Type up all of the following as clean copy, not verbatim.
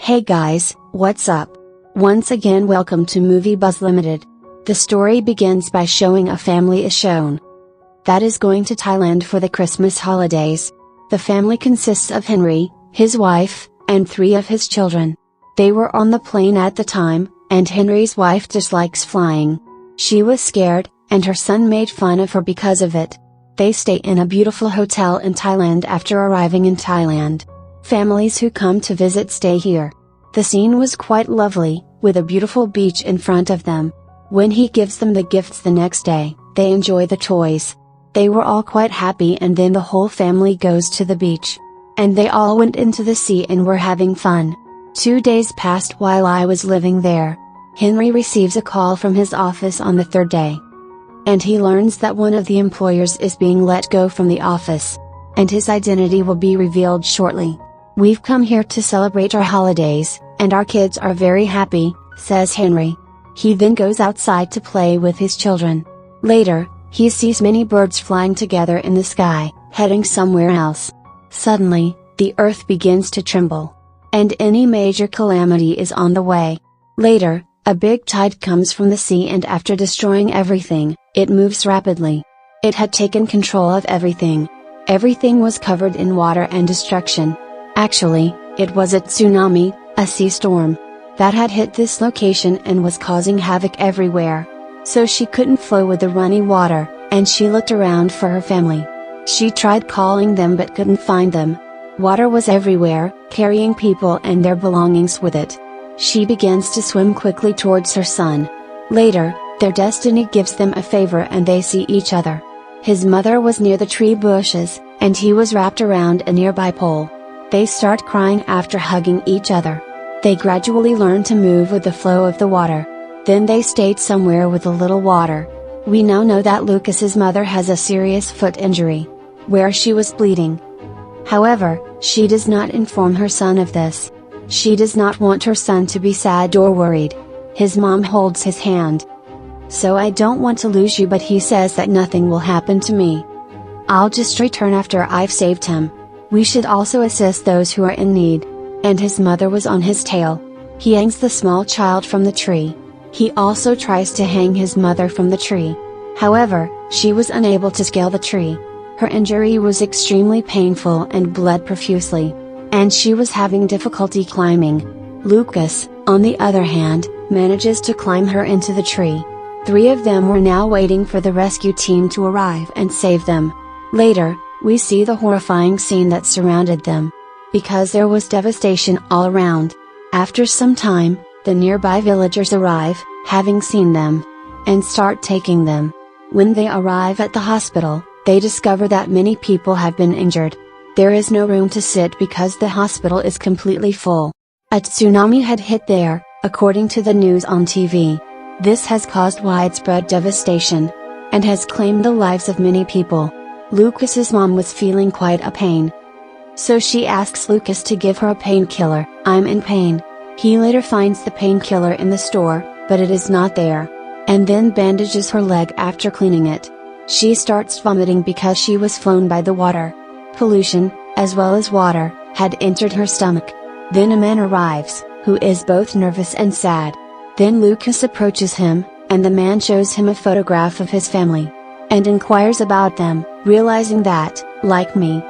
Hey guys, what's up? Once again welcome to movie Buzz Ltd. The story begins by showing a family is shown that is going to Thailand for the Christmas holidays. The family consists of Henry, his wife, and 3 of his children. They were on the plane at the time, and Henry's wife dislikes flying. She was scared, and her son made fun of her because of it. They stay in a beautiful hotel in Thailand after arriving in Thailand. Families who come to visit stay here. The scene was quite lovely, with a beautiful beach in front of them. When he gives them the gifts the next day, they enjoy the toys. They were all quite happy, and then the whole family goes to the beach. And they all went into the sea and were having fun. 2 days passed while I was living there. Henry receives a call from his office on the 3rd day. And he learns that one of the employers is being let go from the office. And his identity will be revealed shortly. "We've come here to celebrate our holidays, and our kids are very happy," says Henry. He then goes outside to play with his children. Later, he sees many birds flying together in the sky, heading somewhere else. Suddenly, the earth begins to tremble. And any major calamity is on the way. Later, a big tide comes from the sea, and after destroying everything, it moves rapidly. It had taken control of everything. Everything was covered in water and destruction. Actually, it was a tsunami, a sea storm, that had hit this location and was causing havoc everywhere. So she couldn't flow with the running water, and she looked around for her family. She tried calling them but couldn't find them. Water was everywhere, carrying people and their belongings with it. She begins to swim quickly towards her son. Later, their destiny gives them a favor and they see each other. His mother was near the tree bushes, and he was wrapped around a nearby pole. They start crying after hugging each other. They gradually learn to move with the flow of the water. Then they stayed somewhere with a little water. We now know that Lucas's mother has a serious foot injury, where she was bleeding. However, she does not inform her son of this. She does not want her son to be sad or worried. His mom holds his hand. "So I don't want to lose you," but he says that nothing will happen to me. "I'll just return after I've saved him. We should also assist those who are in need." And his mother was on his tail. He hangs the small child from the tree. He also tries to hang his mother from the tree. However, she was unable to scale the tree. Her injury was extremely painful and bled profusely. And she was having difficulty climbing. Lucas, on the other hand, manages to climb her into the tree. 3 of them were now waiting for the rescue team to arrive and save them. Later, we see the horrifying scene that surrounded them. Because there was devastation all around. After some time, the nearby villagers arrive, having seen them, and start taking them. When they arrive at the hospital, they discover that many people have been injured. There is no room to sit because the hospital is completely full. A tsunami had hit there, according to the news on TV. This has caused widespread devastation, and has claimed the lives of many people. Lucas's mom was feeling quite a pain. So she asks Lucas to give her a painkiller. "I'm in pain." He later finds the painkiller in the store, but it is not there. And then bandages her leg after cleaning it. She starts vomiting because she was flown by the water. Pollution, as well as water, had entered her stomach. Then a man arrives, who is both nervous and sad. Then Lucas approaches him, and the man shows him a photograph of his family. And inquires about them, realizing that, like me,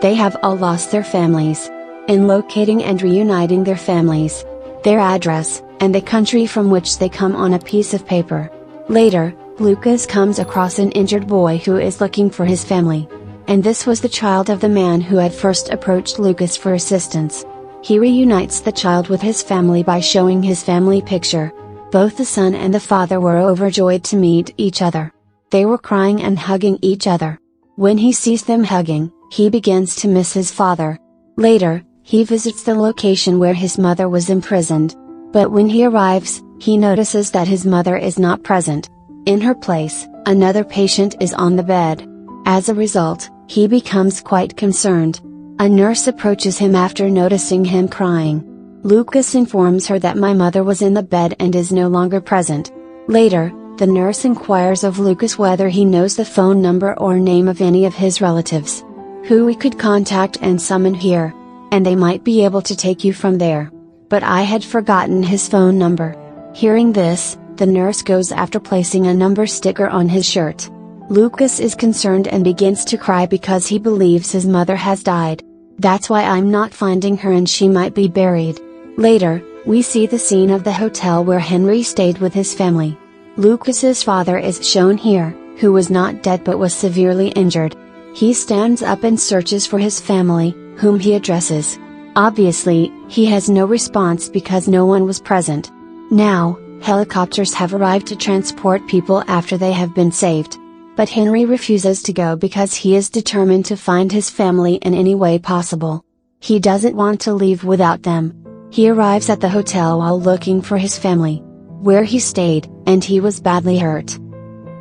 they have all lost their families. In locating and reuniting their families, their address, and the country from which they come on a piece of paper. Later, Lucas comes across an injured boy who is looking for his family. And this was the child of the man who had first approached Lucas for assistance. He reunites the child with his family by showing his family picture. Both the son and the father were overjoyed to meet each other. They were crying and hugging each other. When he sees them hugging, he begins to miss his father. Later, he visits the location where his mother was imprisoned. But when he arrives, he notices that his mother is not present. In her place, another patient is on the bed. As a result, he becomes quite concerned. A nurse approaches him after noticing him crying. Lucas informs her that "My mother was in the bed and is no longer present." Later, the nurse inquires of Lucas whether he knows the phone number or name of any of his relatives, who we could contact and summon here, and they might be able to take you from there. but I had forgotten his phone number. Hearing this, the nurse goes after placing a number sticker on his shirt. Lucas is concerned and begins to cry because he believes his mother has died. That's why I'm not finding her and she might be buried. Later, we see the scene of the hotel where Henry stayed with his family. Lucas's father is shown here, who was not dead but was severely injured. He stands up and searches for his family, whom he addresses. Obviously, he has no response because no one was present. Now, helicopters have arrived to transport people after they have been saved. But Henry refuses to go because he is determined to find his family in any way possible. He doesn't want to leave without them. He arrives at the hotel while looking for his family, where he stayed, and he was badly hurt.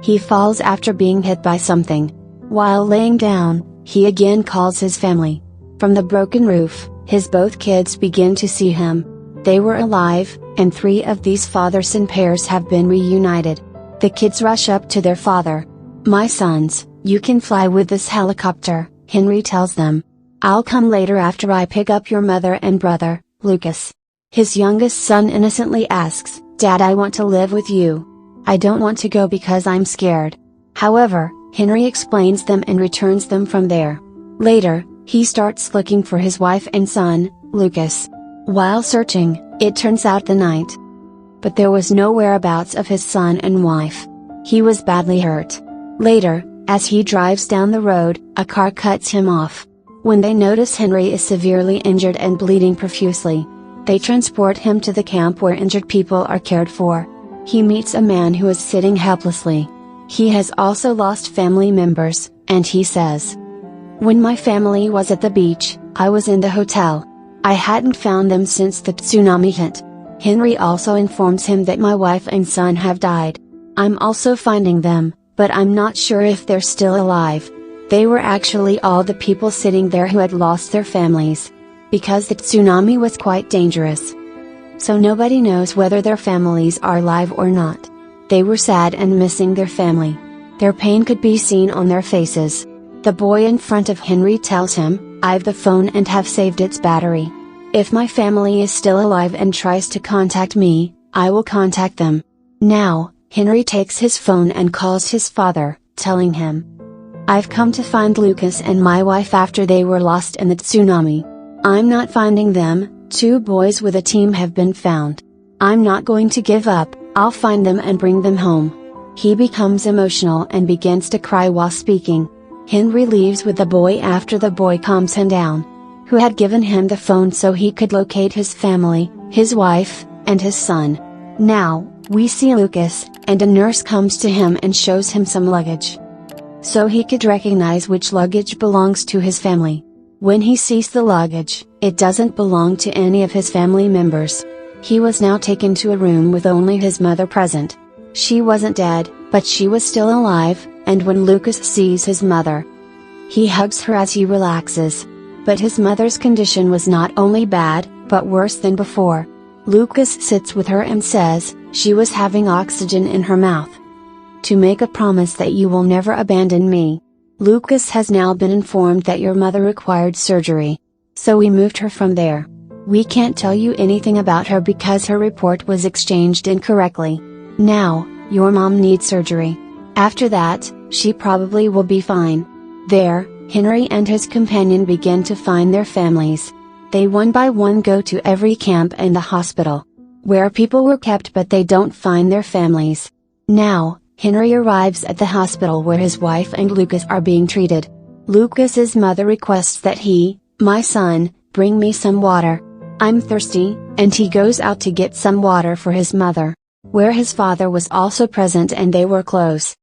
He falls after being hit by something. While laying down, he again calls his family. From the broken roof, his both kids begin to see him. They were alive, and 3 of these father-son pairs have been reunited. The kids rush up to their father. "My sons, you can fly with this helicopter," Henry tells them. "I'll come later after I pick up your mother and brother, Lucas." His youngest son innocently asks, "Dad, I want to live with you. I don't want to go because I'm scared." However, Henry explains them and returns them from there. Later, he starts looking for his wife and son, Lucas. While searching, it turns out the night. But there was no whereabouts of his son and wife. He was badly hurt. Later, as he drives down the road, a car cuts him off. When they notice Henry is severely injured and bleeding profusely, they transport him to the camp where injured people are cared for. He meets a man who is sitting helplessly. He has also lost family members, and he says, "When my family was at the beach, I was in the hotel. I hadn't found them since the tsunami hit." Henry also informs him that "My wife and son have died. I'm also finding them, but I'm not sure if they're still alive." They were actually all the people sitting there who had lost their families. Because the tsunami was quite dangerous. So nobody knows whether their families are alive or not. They were sad and missing their family. Their pain could be seen on their faces. The boy in front of Henry tells him, "I've the phone and have saved its battery. If my family is still alive and tries to contact me, I will contact them." Now, Henry takes his phone and calls his father, telling him, "I've come to find Lucas and my wife after they were lost in the tsunami. I'm not finding them. 2 boys with a team have been found. I'm not going to give up, I'll find them and bring them home." He becomes emotional and begins to cry while speaking. Henry leaves with the boy after the boy calms him down, who had given him the phone so he could locate his family, his wife, and his son. Now, we see Lucas, and a nurse comes to him and shows him some luggage. So he could recognize which luggage belongs to his family. When he sees the luggage, it doesn't belong to any of his family members. He was now taken to a room with only his mother present. She wasn't dead, but she was still alive, and when Lucas sees his mother, he hugs her as he relaxes. But his mother's condition was not only bad, but worse than before. Lucas sits with her and says, she was having oxygen in her mouth. "To make a promise that you will never abandon me. Lucas has now been informed that your mother required surgery. So we moved her from there. We can't tell you anything about her because her report was exchanged incorrectly. Now, your mom needs surgery. After that, she probably will be fine." There, Henry and his companion begin to find their families. They one by one go to every camp and the hospital, where people were kept, but they don't find their families. Now, Henry arrives at the hospital where his wife and Lucas are being treated. Lucas's mother requests that he, "My son, bring me some water. I'm thirsty," and he goes out to get some water for his mother, where his father was also present and they were close.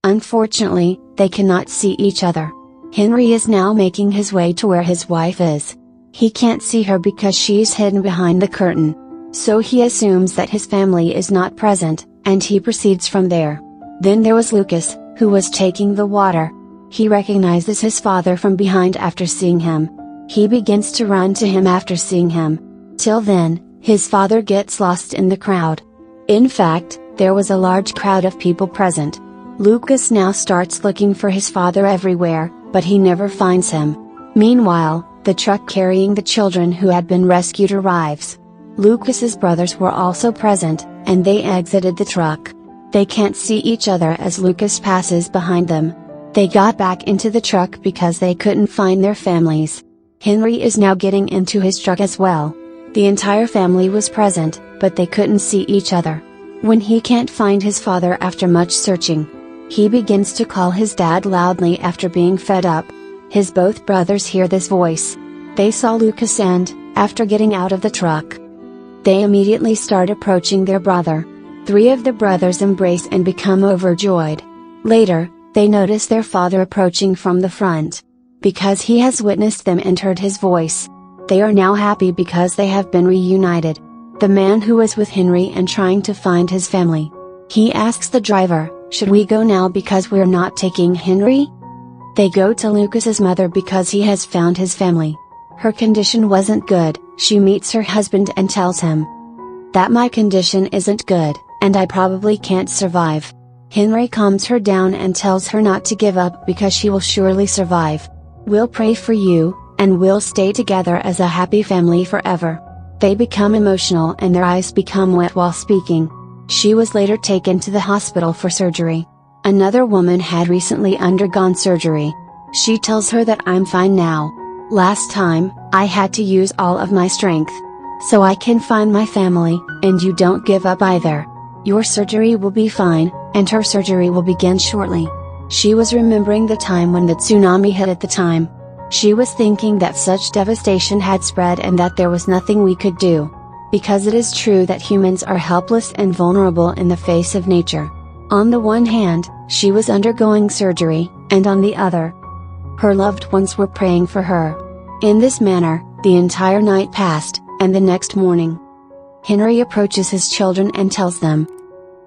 Unfortunately, they cannot see each other. Henry is now making his way to where his wife is. He can't see her because she's hidden behind the curtain. So he assumes that his family is not present, and he proceeds from there. Then there was Lucas, who was taking the water. He recognizes his father from behind after seeing him. He begins to run to him after seeing him. Till then, his father gets lost in the crowd. In fact, there was a large crowd of people present. Lucas now starts looking for his father everywhere, but he never finds him. Meanwhile, the truck carrying the children who had been rescued arrives. Lucas's brothers were also present, and they exited the truck. They can't see each other as Lucas passes behind them. They got back into the truck because they couldn't find their families. Henry is now getting into his truck as well. The entire family was present, but they couldn't see each other. When he can't find his father after much searching, he begins to call his dad loudly after being fed up. His both brothers hear this voice. They saw Lucas and, after getting out of the truck, they immediately start approaching their brother. 3 of the brothers embrace and become overjoyed. Later, they notice their father approaching from the front. Because he has witnessed them and heard his voice, they are now happy because they have been reunited. The man who was with Henry and trying to find his family. He asks the driver, "Should we go now because we're not taking Henry?" They go to Lucas's mother because he has found his family. Her condition wasn't good. She meets her husband and tells him that my condition isn't good, and I probably can't survive. Henry calms her down and tells her not to give up because she will surely survive. "We'll pray for you, and we'll stay together as a happy family forever." They become emotional and their eyes become wet while speaking. She was later taken to the hospital for surgery. Another woman had recently undergone surgery. She tells her that "I'm fine now. Last time, I had to use all of my strength. So I can find my family, and you don't give up either. Your surgery will be fine, and her surgery will begin shortly." She was remembering the time when the tsunami hit at the time. She was thinking that such devastation had spread and that there was nothing we could do. Because it is true that humans are helpless and vulnerable in the face of nature. On the one hand, she was undergoing surgery, and on the other, her loved ones were praying for her. In this manner, the entire night passed, and the next morning, Henry approaches his children and tells them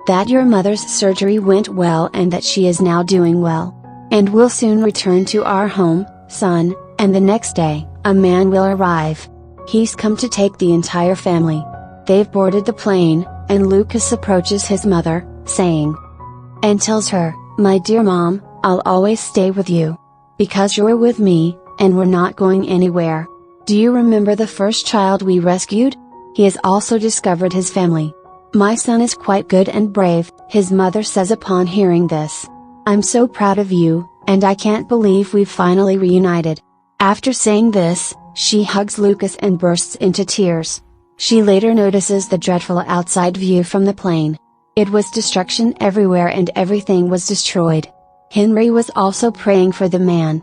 that your mother's surgery went well and that she is now doing well, and will soon return to our home, son, and the next day, a man will arrive. He's come to take the entire family. They've boarded the plane, and Lucas approaches his mother, saying, and tells her, "My dear mom, I'll always stay with you. Because you're with me, and we're not going anywhere. Do you remember the first child we rescued? He has also discovered his family. My son is quite good and brave," his mother says upon hearing this. "I'm so proud of you, and I can't believe we've finally reunited." After saying this, she hugs Lucas and bursts into tears. She later notices the dreadful outside view from the plane. It was destruction everywhere and everything was destroyed. Henry was also praying for the man,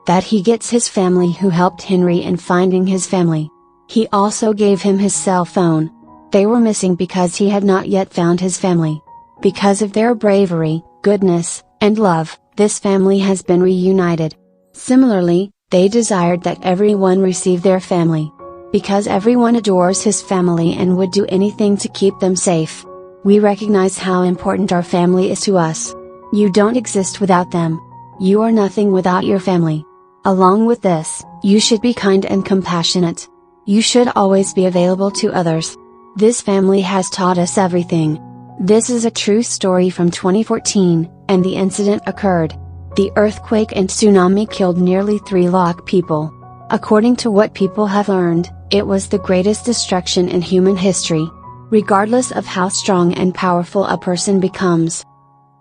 that he gets his family who helped Henry in finding his family. He also gave him his cell phone. They were missing because he had not yet found his family. Because of their bravery, goodness, and love, this family has been reunited. Similarly, they desired that everyone receive their family. Because everyone adores his family and would do anything to keep them safe. We recognize how important our family is to us. You don't exist without them. You are nothing without your family. Along with this, you should be kind and compassionate. You should always be available to others. This family has taught us everything. This is a true story from 2014, and the incident occurred. The earthquake and tsunami killed nearly 3 lakh people. According to what people have learned, it was the greatest destruction in human history. Regardless of how strong and powerful a person becomes,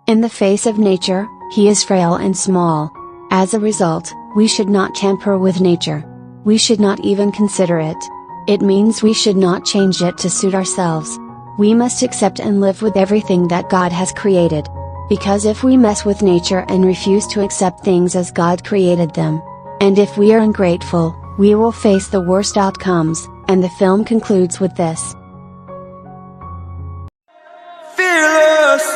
in the face of nature, he is frail and small. As a result, we should not tamper with nature. We should not even consider it. It means we should not change it to suit ourselves. We must accept and live with everything that God has created. Because if we mess with nature and refuse to accept things as God created them, and if we are ungrateful, we will face the worst outcomes, and the film concludes with this. Fearless.